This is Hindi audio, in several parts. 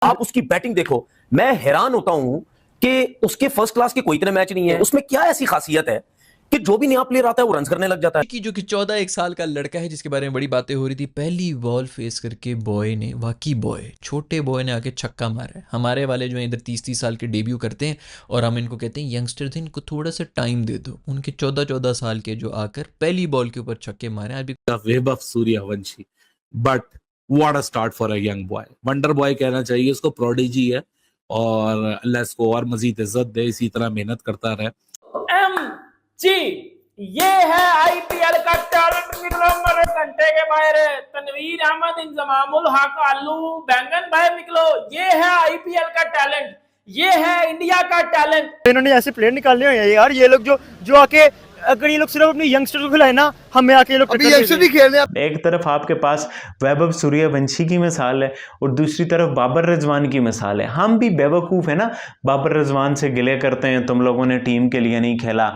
आप उसकी बैटिंग देखो, मैं हैरान होता हूं कि उसके फर्स्ट क्लास के कोई इतने मैच नहीं है। उसमें क्या ऐसी खासियत है कि जो भी नया प्लेयर आता है वो रन करने लग जाता है। कि जो कि 14 साल का लड़का है जिसके बारे में बड़ी बातें हो रही थी, पहली बॉल फेस करके बॉय ने, वाकई बॉय, छोटे बॉय ने आके छक्का मारा है। हमारे वाले जो है इधर 30 साल के डेब्यू करते हैं और हम इनको कहते हैं यंगस्टर थे, इनको थोड़ा सा टाइम दे दो। उनके 14 साल के जो आकर पहली बॉल के ऊपर छक्के मारे अभी। Vaibhav Suryavanshi, but what a start for a young boy. Wonder boy कहना चाहिए उसको, प्रोडिजी है और अल्लाह इसको और मजीद इज्जत दे, इसी तरह मेहनत करता रहे। जी ये है आईपीएल का टैलेंट निकला हमारे घंटे के बाहर। तनवीर अहमद, इंजमामुल हक, आलू बैंगन भाई निकलो। ये है आईपीएल का टैलेंट, ये है इंडिया का टैलेंट। इन्होंने ऐसे प्लेयर निकालने हैं यार, ये लोग जो आके, अगर ये लोग सिर्फ अपने यंगस्टर को खिलाए ना, हमें आके ये लोग अभी यंगस्टर नहीं खेल रहे। एक तरफ आपके पास वैभव सूर्यवंशी की मिसाल है और दूसरी तरफ बाबर रिजवान की मिसाल है। हम भी बेवकूफ़ है ना, बाबर रिजवान से गिले करते हैं तुम लोगों ने टीम के लिए नहीं खेला।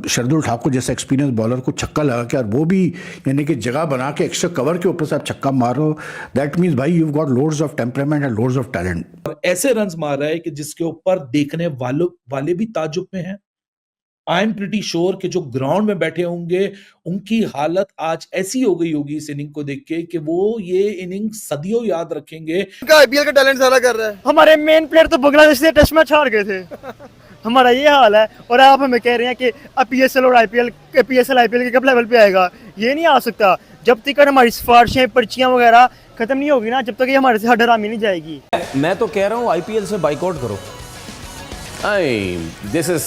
शार्दुल ठाकुर जैसा एक्सपीरियंस बॉलर को छक्का लगा के, और वो भी यानी कि जगह बना के एक्स्ट्रा कवर के ऊपर से आप छक्का मारो, दैट मीन्स भाई you got loads of temperament and loads of talent. ऐसे रन्स मार रहा है कि जिसके ऊपर देखने वाले भी ताजुब में हैं। आई एम प्रिटी श्योर कि जो ग्राउंड में बैठे होंगे उनकी हालत आज ऐसी हो गई होगी इस इनिंग को देख के कि वो ये इनिंग सदियों याद रखेंगे। आईपीएल का टैलेंट सारा कर रहा है। हमारे मेन प्लेयर तो बांग्लादेश से टेस्ट मैच हार गए थे। हमारा ये हाल है और आप हमें कह रहे हैं कि पीएसएल और आईपीएल के कब लेवल पे आएगा। ये नहीं आ सकता जब तक हमारी सिफारिशें, पर्चियां वगैरह खत्म नहीं होगी ना, जब तक ये हमारे से हड हरामी नहीं जाएगी। मैं तो कह रहा हूं आईपीएल से बाइकआउट करो। This is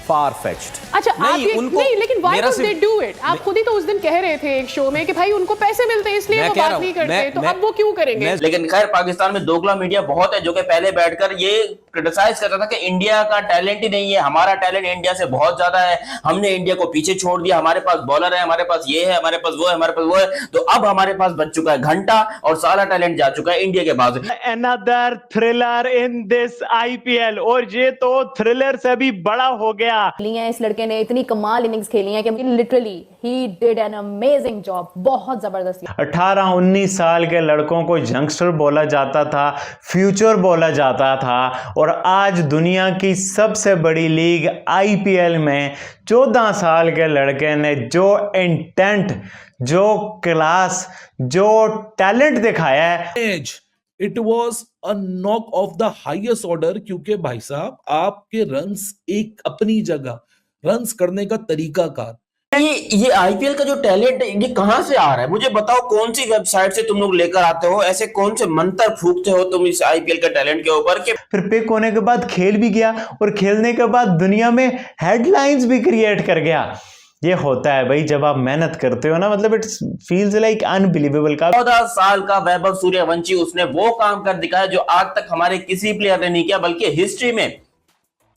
far-fetched। अच्छा आप ये नहीं, लेकिन why don't they do it? आप खुद ही तो उस दिन कह रहे थे एक शो में कि भाई उनको पैसे मिलते हैं इसलिए वो बात नहीं करते, तो अब वो क्यों करेंगे? लेकिन खैर पाकिस्तान में दोगला मीडिया बहुत है जो कि पहले बैठकर ये क्रिटिसाइज करता था कि इंडिया का टैलेंट ही नहीं है, हमारा टैलेंट इंडिया से बहुत ज्यादा है, हमने इंडिया को पीछे छोड़ दिया, हमारे पास बॉलर है, हमारे पास ये है, हमारे पास वो है, हमारे पास वो है। तो अब हमारे पास बच चुका है घंटा और सारा टैलेंट जा चुका है इंडिया के पास। Another thriller in this IPL, और ये तो थ्रिलर से भी बड़ा हो गया। इस लड़के ने इतनी कमाल इनिंग्स खेली हैं कि literally he did an amazing job, बहुत जबरदस्त। 18-19 साल के लड़कों को यंगस्टर बोला जाता था, फ्यूचर बोला जाता था, और आज दुनिया की सबसे बड़ी लीग आईपीएल में 14 साल के लड़के ने जो इंटेंट, जो क्लास, जो टैलेंट दिखाया है, it was a knock off the highest order. क्योंकि भाई साहब आपके रन्स एक अपनी जगह, रन्स करने का तरीकाकार। ये आईपीएल का जो टैलेंट है ये कहां से आ रहा है? मुझे बताओ, कौन सी वेबसाइट से तुम लोग लेकर आते हो? ऐसे कौन से मंत्र फूकते हो तुम इस आईपीएल के टैलेंट के ऊपर? कि फिर पिक होने के बाद खेल भी गया और खेलने के बाद दुनिया में हेडलाइंस भी क्रिएट कर गया। ये होता है भाई जब आप मेहनत करते हो ना, मतलब इट फील्स लाइक अनबिलीवेबल। का 14 साल का वैभव सूर्यवंशी, उसने वो काम कर दिखाया जो आज तक हमारे किसी प्लेयर ने नहीं किया, बल्कि हिस्ट्री में,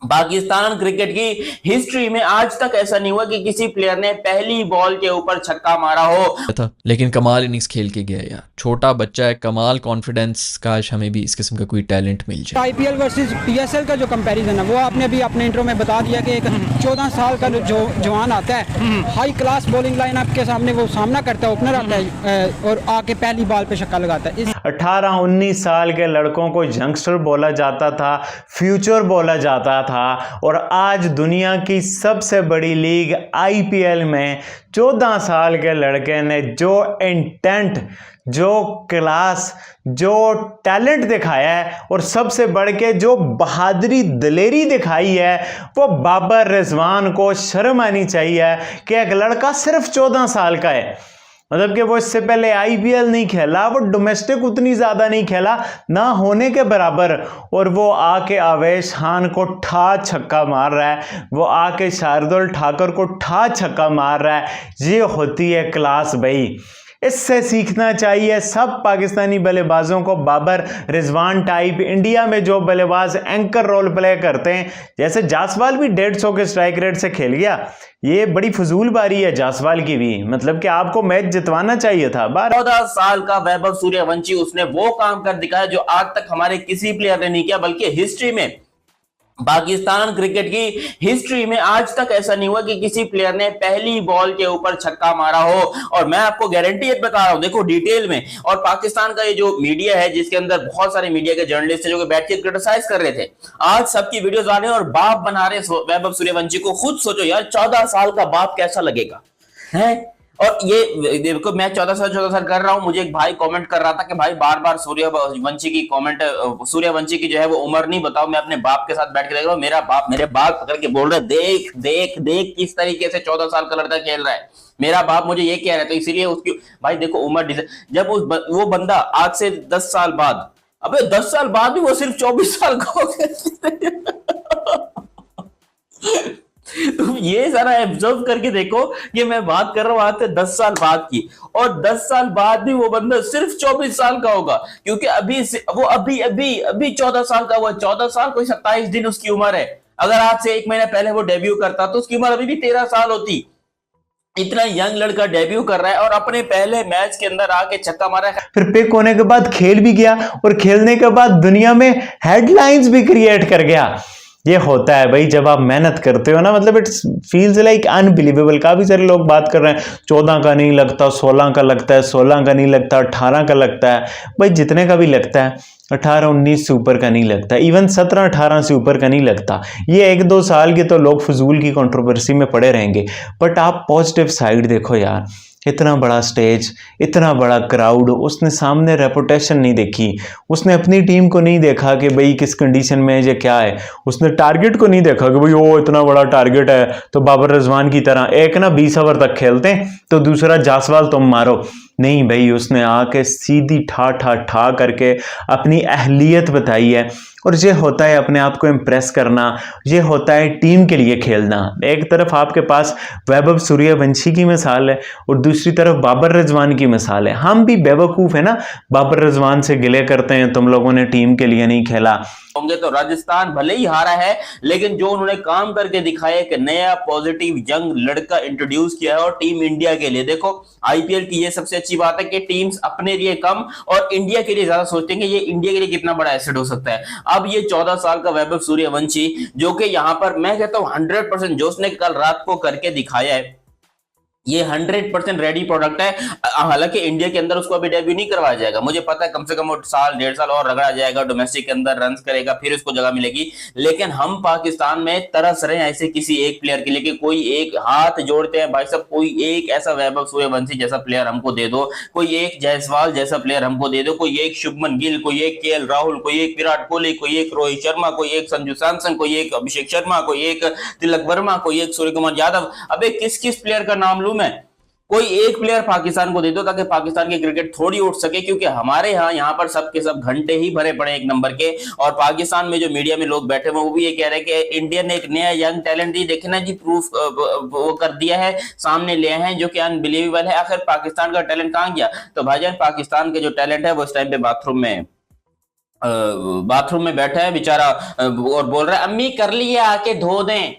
पाकिस्तान क्रिकेट की हिस्ट्री में आज तक ऐसा नहीं हुआ कि किसी प्लेयर ने पहली बॉल के ऊपर छक्का मारा हो था। लेकिन कमाल इनिंग्स खेल के गया यार, छोटा बच्चा है, कमाल कॉन्फिडेंस। काश हमें भी इस किस्म का कोई टैलेंट मिल जाए। आईपीएल वर्सेस पीएसएल का जो कंपैरिजन है वो आपने भी अपने इंट्रो में बता दिया कि एक 14 साल का जो जवान आता है, हाई क्लास बॉलिंग लाइन आपके सामने वो सामना करता है, ओपनर आता है और आके पहली बॉल पे छक्का लगाता है। 18-19 साल के लड़कों को यंगस्टर बोला जाता था, फ्यूचर बोला जाता था, और आज दुनिया की सबसे बड़ी लीग आईपीएल में 14 साल के लड़के ने जो इंटेंट, जो क्लास, जो टैलेंट दिखाया है, और सबसे बढ़ के जो बहादुरी, दिलेरी दिखाई है, वो बाबर रिजवान को शर्म आनी चाहिए कि एक लड़का सिर्फ 14 साल का है। मतलब कि वो इससे पहले आईपीएल नहीं खेला, वो डोमेस्टिक उतनी ज़्यादा नहीं खेला, ना होने के बराबर, और वो आके अवेश खान को ठा छक्का मार रहा है, वो आके शार्दुल ठाकुर को ठा छक्का मार रहा है। ये होती है क्लास भाई, इससे सीखना चाहिए सब पाकिस्तानी बल्लेबाजों को। बाबर रिजवान टाइप इंडिया में जो बल्लेबाज एंकर रोल प्ले करते हैं, जैसे जासवाल भी 150 के स्ट्राइक रेट से खेल गया, ये बड़ी फजूल बारी है जासवाल की भी, मतलब कि आपको मैच जितवाना चाहिए था। 14 साल का वैभव सूर्यवंशी, उसने वो काम कर दिखाया जो आज तक हमारे किसी प्लेयर ने नहीं किया, बल्कि हिस्ट्री में, पाकिस्तान क्रिकेट की हिस्ट्री में आज तक ऐसा नहीं हुआ कि किसी प्लेयर ने पहली बॉल के ऊपर छक्का मारा हो। और मैं आपको गारंटी बता रहा हूं, देखो डिटेल में। और पाकिस्तान का ये जो मीडिया है, जिसके अंदर बहुत सारे मीडिया के जर्नलिस्ट हैं जो कि बैठ के क्रिटिसाइज कर रहे थे, आज सबकी वीडियोस आ रहे हैं और बाप बना रहे वैभव सूर्यवंशी को। खुद सोचो यार, 14 साल का बाप कैसा लगेगा है। और ये देखो, मैं 14 साल कर रहा हूं। मुझे एक भाई कमेंट कर रहा था कि भाई बार बार सूर्यवंशी की जो है वो उम्र नहीं बताओ। मैं अपने बाप के साथ बैठ के देख रहा हूं, मेरा बाप मेरे बाल पकड़ के बोल रहा है, देख देख देख किस तरीके से 14 साल का लड़का खेल रहा है। मेरा बाप मुझे ये कह रहा है, तो इसीलिए उसकी भाई देखो उम्र, जब वो बंदा आज से 10 साल बाद, अबे 10 साल बाद भी वो सिर्फ 24 साल का हो गया। तुम ये सारा ऑब्जर्व करके देखो कि मैं बात कर रहा हूं आज से 10 साल बाद की, और 10 साल बाद भी वो बंदा सिर्फ 24 साल का होगा, क्योंकि अभी 14 साल का हुआ। 14 साल कोई 27 दिन उसकी उम्र है। अगर आज से 1 महीना पहले वो डेब्यू करता तो उसकी उम्र अभी भी 13 साल होती। इतना यंग लड़का डेब्यू कर रहा है और अपने पहले मैच के अंदर आके छक्का मारा है। फिर पिक होने के बाद खेल भी गया, और खेलने के बाद दुनिया में हेडलाइंस भी क्रिएट कर गया। ये होता है भाई जब आप मेहनत करते हो ना, मतलब इट्स फील्स लाइक अनबिलीवेबल। काफी सारे लोग बात कर रहे हैं 14 का नहीं लगता, 16 का लगता है, 16 का नहीं लगता, 18 का लगता है। भाई जितने का भी लगता है, 18-19 से ऊपर का नहीं लगता, इवन 17-18 से ऊपर का नहीं लगता। ये 1-2 साल के तो लोग फजूल की कंट्रोवर्सी में पड़े रहेंगे, बट आप पॉजिटिव साइड देखो यार। इतना बड़ा स्टेज, इतना बड़ा क्राउड, उसने सामने रेपुटेशन नहीं देखी, उसने अपनी टीम को नहीं देखा कि भाई किस कंडीशन में है या क्या है, उसने टारगेट को नहीं देखा कि भाई ओ इतना बड़ा टारगेट है तो बाबर रिजवान की तरह एक ना 20 ओवर तक खेलते हैं तो दूसरा जासवाल तुम मारो। नहीं भाई, उसने आके सीधी ठा करके अपनी अहलियत बताई है। और ये होता है अपने आप को इम्प्रेस करना, ये होता है टीम के लिए खेलना। एक तरफ आपके पास वैभव सूर्यवंशी की मिसाल है और दूसरी तरफ बाबर रिजवान की मिसाल है। हम भी बेवकूफ़ है ना, बाबर रिजवान से गिले करते हैं तुम लोगों ने टीम के लिए नहीं खेला। होंगे तो राजस्थान भले ही हारा है, लेकिन जो उन्होंने काम करके दिखाया, एक नया पॉजिटिव यंग लड़का इंट्रोड्यूस किया है और टीम इंडिया के लिए। देखो आईपीएल की ये सबसे अच्छी बात है कि टीम्स अपने लिए कम और इंडिया के लिए ज्यादा सोचते हैं कि ये इंडिया के लिए कितना बड़ा एसेट हो सकता है। अब ये 14 साल का वैभव सूर्यवंशी, जो कि यहां पर मैं कहता हूं 100% जो उसने कल रात को करके दिखाया है, ये 100% रेडी प्रोडक्ट है। हालांकि इंडिया के अंदर उसको अभी डेब्यू नहीं करवाया जाएगा, मुझे पता है कम से कम वो 1.5 साल और रगड़ा जाएगा, डोमेस्टिक के अंदर रन करेगा, फिर उसको जगह मिलेगी। लेकिन हम पाकिस्तान में तरस रहे हैं ऐसे किसी एक प्लेयर के लिए कि कोई एक हाथ जोड़ते हैं भाई साहब, कोई एक ऐसा वैभव सूर्यवंशी जैसा प्लेयर हमको दे दो, कोई एक जायसवाल जैसा प्लेयर हमको दे दो, कोई एक शुभमन गिल, कोई एक केएल राहुल, कोई एक विराट कोहली, कोई एक रोहित शर्मा, कोई एक संजू सैमसन, कोई एक अभिषेक शर्मा, कोई एक तिलक वर्मा, कोई एक सूर्य कुमार यादव। अबे किस किस प्लेयर का नाम लूं मैं? कोई एक प्लेयर पाकिस्तान को दे दो ताकि पाकिस्तान की क्रिकेट थोड़ी उठ सके, क्योंकि हमारे यहाँ पर सब के सब घंटे ही भरे पड़े एक नंबर के। और पाकिस्तान में जो मीडिया में लोग बैठे हुए वो भी ये कह रहे हैं कि इंडिया ने एक नया यंग टैलेंट ही देखे ना जी, प्रूफ वो कर दिया है, सामने ले हैं, जो कि अनबिलीवेबल है। आखिर पाकिस्तान का टैलेंट कहाँ गया? तो भाईजान पाकिस्तान के जो टैलेंट है वो इस टाइम पे बाथरूम में बैठा है बेचारा और बोल रहा है अम्मी कर लिए आके धो दें।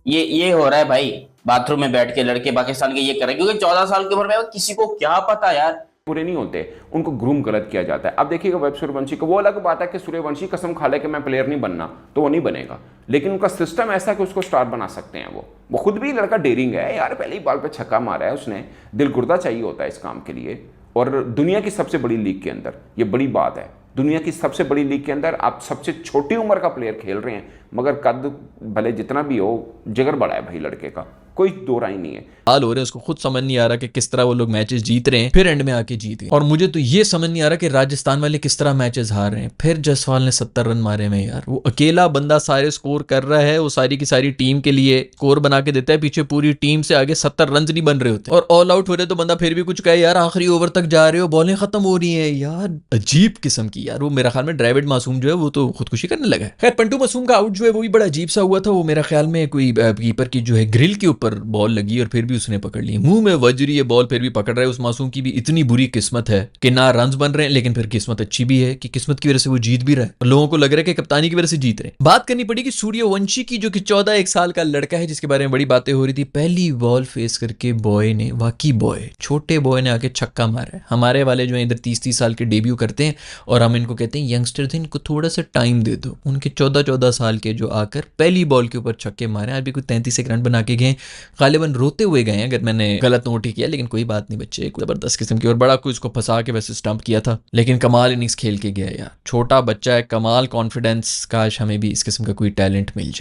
ये हो रहा है भाई, बाथरूम में बैठ के लड़के पाकिस्तान के ये कर रहे हैं, क्योंकि 14 साल की उम्र में किसी को क्या पता यार। पूरे नहीं होते, उनको ग्रूम गलत किया जाता है। अब देखिएगा वैभव सूर्यवंशी को, वो अलग बात है कि सूर्यवंशी कसम खा ले कि मैं प्लेयर नहीं बनना, तो वो नहीं बनेगा, लेकिन उनका सिस्टम ऐसा कि उसको स्टार बना सकते हैं। वो खुद भी लड़का डेयरिंग है यार, पहले ही बॉल पे छक्का मारा है उसने, दिल गुर्दा चाहिए होता है इस काम के लिए। और दुनिया की सबसे बड़ी लीग के अंदर, ये बड़ी बात है, दुनिया की सबसे बड़ी लीग के अंदर आप सबसे छोटी उम्र का प्लेयर खेल रहे हैं, मगर कद भले जितना भी हो, जिगर बड़ा है भाई लड़के का, कोई दो राय नहीं है। हाल हो रहे हैं, उसको खुद समझ नहीं आ रहा कि किस तरह वो लोग मैचेस जीत रहे हैं, फिर एंड में आके जीत गए। और मुझे तो ये समझ नहीं आ रहा कि राजस्थान वाले किस तरह मैचेस हार रहे हैं। फिर जायसवाल ने 70 रन मारे में यार, वो अकेला बंदा सारे स्कोर कर रहा है, वो सारी की सारी टीम के लिए स्कोर बना के देता है, पीछे पूरी टीम से आगे 70 रन नहीं बन रहे होते और ऑल आउट हो रहे, तो बंदा फिर भी कुछ कहे यार आखिरी ओवर तक जा रहे हो, बॉलें खत्म हो रही है यार, अजीब किस्म की यार। वो मेरा ख्याल में ड्रेविड मासूम जो है वो तो खुदकुशी करने लगा है। खैर पंटू मासूम का आउट जो है वो भी बड़ा अजीब सा हुआ था। वो मेरा ख्याल में कोई कीपर की जो है ग्रिल के ऊपर बॉल लगी और फिर भी उसने पकड़ ली, मुंह में वज रही है बॉल, फिर भी पकड़ रहा है। उस मासूम की भी इतनी बुरी किस्मत है कि ना रन्स बन रहे हैं, लेकिन फिर किस्मत अच्छी भी है कि किस्मत की वजह से वो जीत भी रहा है और लोगों को लग रहा है कि कप्तानी की वजह से जीत रहे हैं। बात करनी पड़ेगी सूर्यवंशी की, जो कि 14 साल का लड़का है, जिसके बारे में बड़ी बातें हो रही थी। पहली बॉल फेस करके बॉय ने, वाकई बॉय, छोटे बॉय ने आके छक्का मारा है। हमारे वाले जो है इधर 30-30 साल के डेब्यू करते हैं और हम इनको कहते हैं यंगस्टर थे, इनको थोड़ा सा टाइम दे दो। उनके 14-14 साल लड़के जो आकर पहली बॉल के ऊपर छक्के मारे, आज भी कुछ 33 रन बना के गए, गालिबन रोते हुए गए अगर मैंने गलत नोट ही किया, लेकिन कोई बात नहीं, बच्चे जबरदस्त किस्म की, और बड़ा कुछ को फंसा के वैसे स्टंप किया था, लेकिन कमाल इनिंग्स खेल के गया यार, छोटा बच्चा है, कमाल कॉन्फिडेंस, काश हमें भी इस किस्म का कोई टैलेंट मिल जाए।